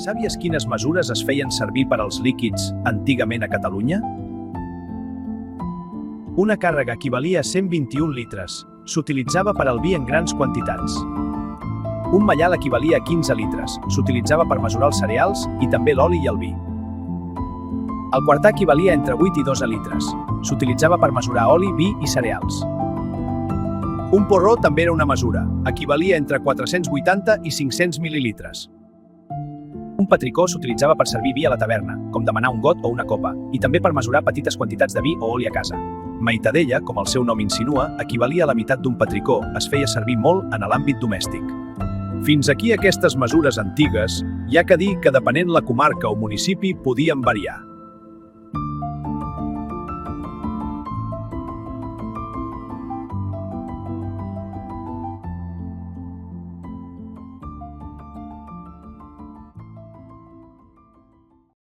Sabies quines mesures es feien servir per als líquids antigament a Catalunya? Una càrrega equivalia a 121 litres. S'utilitzava per al vi en grans quantitats. Un mallal equivalia a 15 litres. S'utilitzava per mesurar els cereals i també l'oli i el vi. El quartà equivalia entre 8 i 12 litres. S'utilitzava per mesurar oli, vi i cereals. Un porró també era una mesura. Equivalia entre 480 i 500 mil·lilitres. Un petricó s'utilitzava per servir vi a la taverna, com demanar un got o una copa, i també per mesurar petites quantitats de vi o oli a casa. Maitadella, com el seu nom insinua, equivalia a la meitat d'un petricó. Es feia servir molt en l'àmbit domèstic. Fins aquí aquestes mesures antigues, hi ha que dir que depenent la comarca o municipi podien variar.